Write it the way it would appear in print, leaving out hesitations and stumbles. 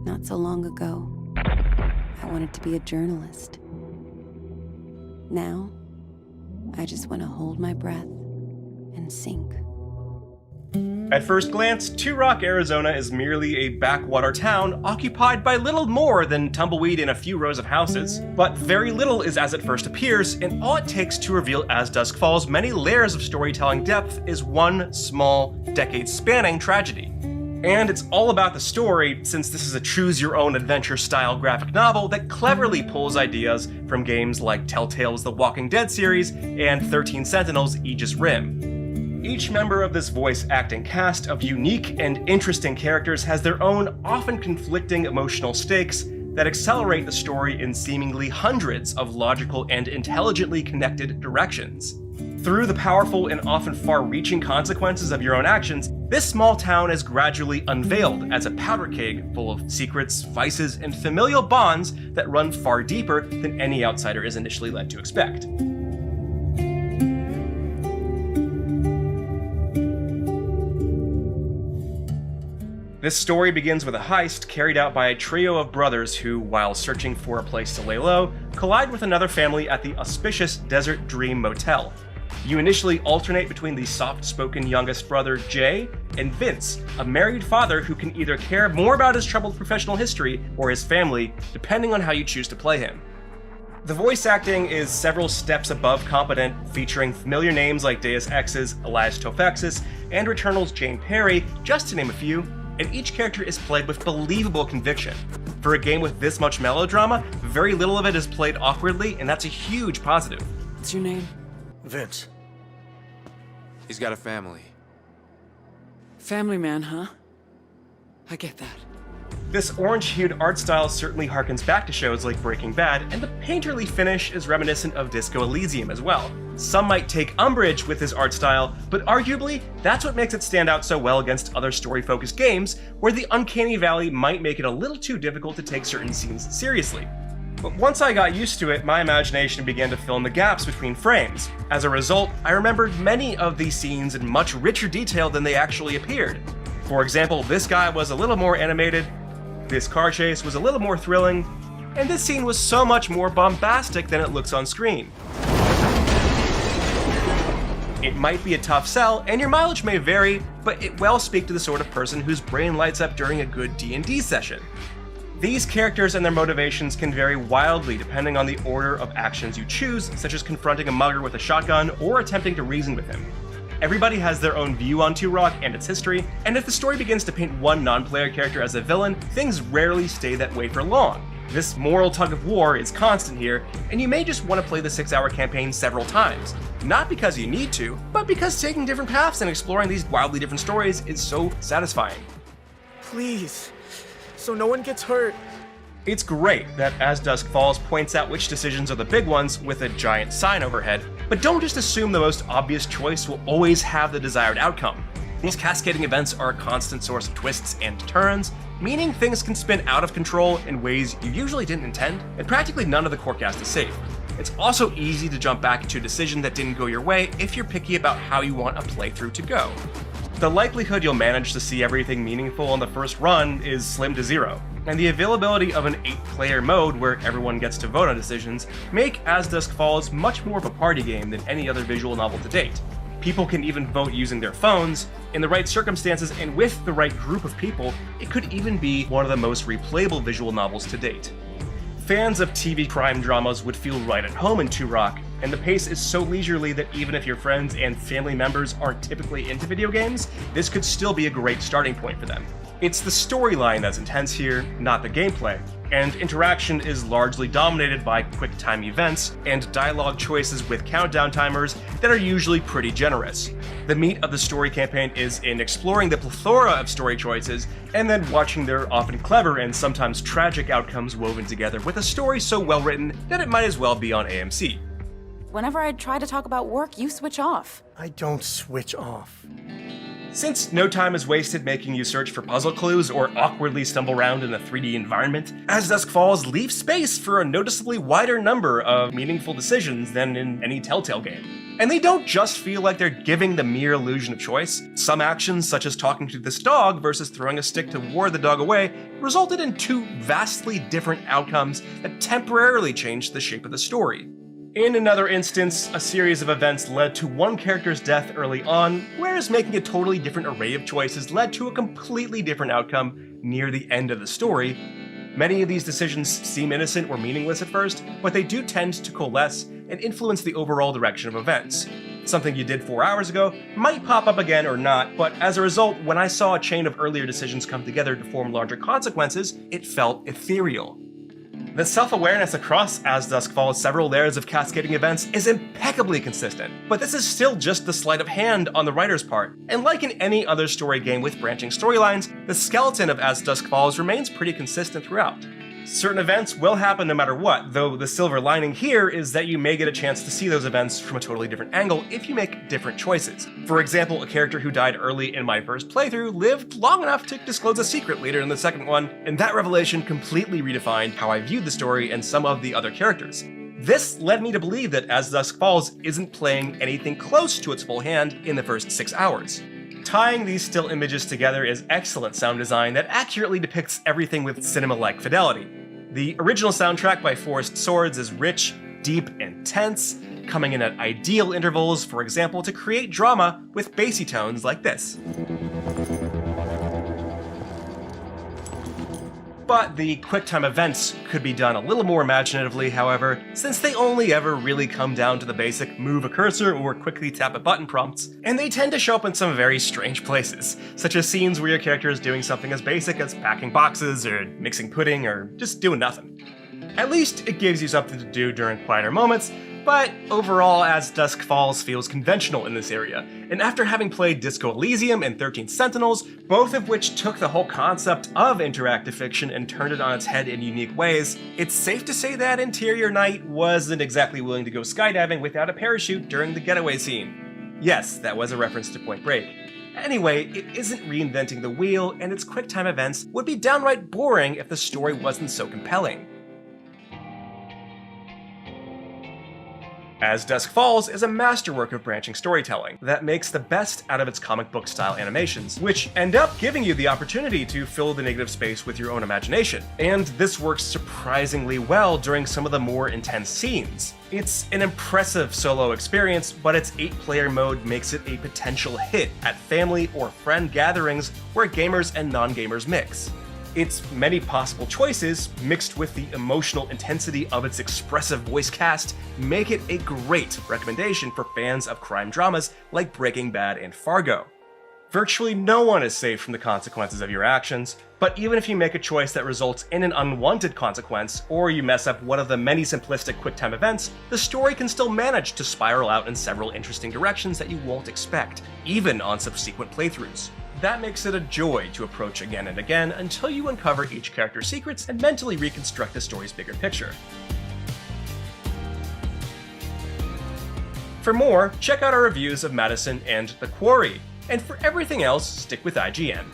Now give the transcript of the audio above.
Not so long ago, I wanted to be a journalist. Now, I just want to hold my breath and sink. At first glance, Two Rock, Arizona is merely a backwater town occupied by little more than tumbleweed in a few rows of houses. But very little is as it first appears, and all it takes to reveal As Dusk Falls' many layers of storytelling depth is one small, decade-spanning tragedy. And it's all about the story, since this is a choose-your-own-adventure style graphic novel that cleverly pulls ideas from games like Telltale's The Walking Dead series and 13 Sentinel's Aegis Rim. Each member of this voice-acting cast of unique and interesting characters has their own, often conflicting emotional stakes that accelerate the story in seemingly hundreds of logical and intelligently connected directions. Through the powerful and often far-reaching consequences of your own actions, this small town is gradually unveiled as a powder keg full of secrets, vices, and familial bonds that run far deeper than any outsider is initially led to expect. This story begins with a heist carried out by a trio of brothers who, while searching for a place to lay low, collide with another family at the auspicious Desert Dream Motel. You initially alternate between the soft-spoken youngest brother, Jay, and Vince, a married father who can either care more about his troubled professional history or his family, depending on how you choose to play him. The voice acting is several steps above competent, featuring familiar names like Deus Ex's Elias Tofexis and Returnal's Jane Perry, just to name a few, and each character is played with believable conviction. For a game with this much melodrama, very little of it is played awkwardly, and that's a huge positive. What's your name? Vince. He's got a family. Family man, huh? I get that. This orange-hued art style certainly harkens back to shows like Breaking Bad, and the painterly finish is reminiscent of Disco Elysium as well. Some might take umbrage with his art style, but arguably, that's what makes it stand out so well against other story-focused games, where the uncanny valley might make it a little too difficult to take certain scenes seriously. But once I got used to it, my imagination began to fill in the gaps between frames. As a result, I remembered many of these scenes in much richer detail than they actually appeared. For example, this guy was a little more animated, this car chase was a little more thrilling, and this scene was so much more bombastic than it looks on screen. It might be a tough sell, and your mileage may vary, but it well speaks to the sort of person whose brain lights up during a good D&D session. These characters and their motivations can vary wildly depending on the order of actions you choose, such as confronting a mugger with a shotgun or attempting to reason with him. Everybody has their own view on Two Rock and its history, and if the story begins to paint one non-player character as a villain, things rarely stay that way for long. This moral tug-of-war is constant here, and you may just want to play the 6-hour campaign several times. Not because you need to, but because taking different paths and exploring these wildly different stories is so satisfying. Please. So no one gets hurt. It's great that As Dusk Falls points out which decisions are the big ones with a giant sign overhead, but don't just assume the most obvious choice will always have the desired outcome. These cascading events are a constant source of twists and turns, meaning things can spin out of control in ways you usually didn't intend, and practically none of the core cast is safe. It's also easy to jump back into a decision that didn't go your way if you're picky about how you want a playthrough to go. The likelihood you'll manage to see everything meaningful on the first run is slim to zero, and the availability of an 8-player mode where everyone gets to vote on decisions make As Dusk Falls much more of a party game than any other visual novel to date. People can even vote using their phones. In the right circumstances and with the right group of people, it could even be one of the most replayable visual novels to date. Fans of TV crime dramas would feel right at home in Two Rock, and the pace is so leisurely that even if your friends and family members aren't typically into video games, this could still be a great starting point for them. It's the storyline that's intense here, not the gameplay, and interaction is largely dominated by quick-time events and dialogue choices with countdown timers that are usually pretty generous. The meat of the story campaign is in exploring the plethora of story choices and then watching their often clever and sometimes tragic outcomes woven together with a story so well written that it might as well be on AMC. Whenever I try to talk about work, you switch off. I don't switch off. Since no time is wasted making you search for puzzle clues or awkwardly stumble around in a 3D environment, As Dusk Falls leaves space for a noticeably wider number of meaningful decisions than in any Telltale game. And they don't just feel like they're giving the mere illusion of choice. Some actions, such as talking to this dog versus throwing a stick to ward the dog away, resulted in two vastly different outcomes that temporarily changed the shape of the story. In another instance, a series of events led to one character's death early on, whereas making a totally different array of choices led to a completely different outcome near the end of the story. Many of these decisions seem innocent or meaningless at first, but they do tend to coalesce and influence the overall direction of events. Something you did 4 hours ago might pop up again or not, but as a result, when I saw a chain of earlier decisions come together to form larger consequences, it felt ethereal. The self-awareness across As Dusk Falls' several layers of cascading events is impeccably consistent, but this is still just the sleight of hand on the writer's part, and like in any other story game with branching storylines, the skeleton of As Dusk Falls remains pretty consistent throughout. Certain events will happen no matter what, though the silver lining here is that you may get a chance to see those events from a totally different angle if you make different choices. For example, a character who died early in my first playthrough lived long enough to disclose a secret later in the second one, and that revelation completely redefined how I viewed the story and some of the other characters. This led me to believe that As Dusk Falls isn't playing anything close to its full hand in the first 6 hours. Tying these still images together is excellent sound design that accurately depicts everything with cinema-like fidelity. The original soundtrack by Forest Swords is rich, deep, and tense, coming in at ideal intervals, for example, to create drama with bassy tones like this. But the QuickTime events could be done a little more imaginatively, however, since they only ever really come down to the basic move a cursor or quickly tap a button prompts, and they tend to show up in some very strange places, such as scenes where your character is doing something as basic as packing boxes or mixing pudding or just doing nothing. At least it gives you something to do during quieter moments, but overall As Dusk Falls feels conventional in this area, and after having played Disco Elysium and 13 Sentinels, both of which took the whole concept of interactive fiction and turned it on its head in unique ways, it's safe to say that Interior Night wasn't exactly willing to go skydiving without a parachute during the getaway scene. Yes, that was a reference to Point Break. Anyway, it isn't reinventing the wheel, and its QuickTime events would be downright boring if the story wasn't so compelling. As Dusk Falls is a masterwork of branching storytelling that makes the best out of its comic book style animations, which end up giving you the opportunity to fill the negative space with your own imagination. And this works surprisingly well during some of the more intense scenes. It's an impressive solo experience, but its 8-player mode makes it a potential hit at family or friend gatherings where gamers and non-gamers mix. Its many possible choices, mixed with the emotional intensity of its expressive voice cast, make it a great recommendation for fans of crime dramas like Breaking Bad and Fargo. Virtually no one is safe from the consequences of your actions, but even if you make a choice that results in an unwanted consequence, or you mess up one of the many simplistic QuickTime events, the story can still manage to spiral out in several interesting directions that you won't expect, even on subsequent playthroughs. That makes it a joy to approach again and again until you uncover each character's secrets and mentally reconstruct the story's bigger picture. For more, check out our reviews of Madison and The Quarry, and for everything else, stick with IGN.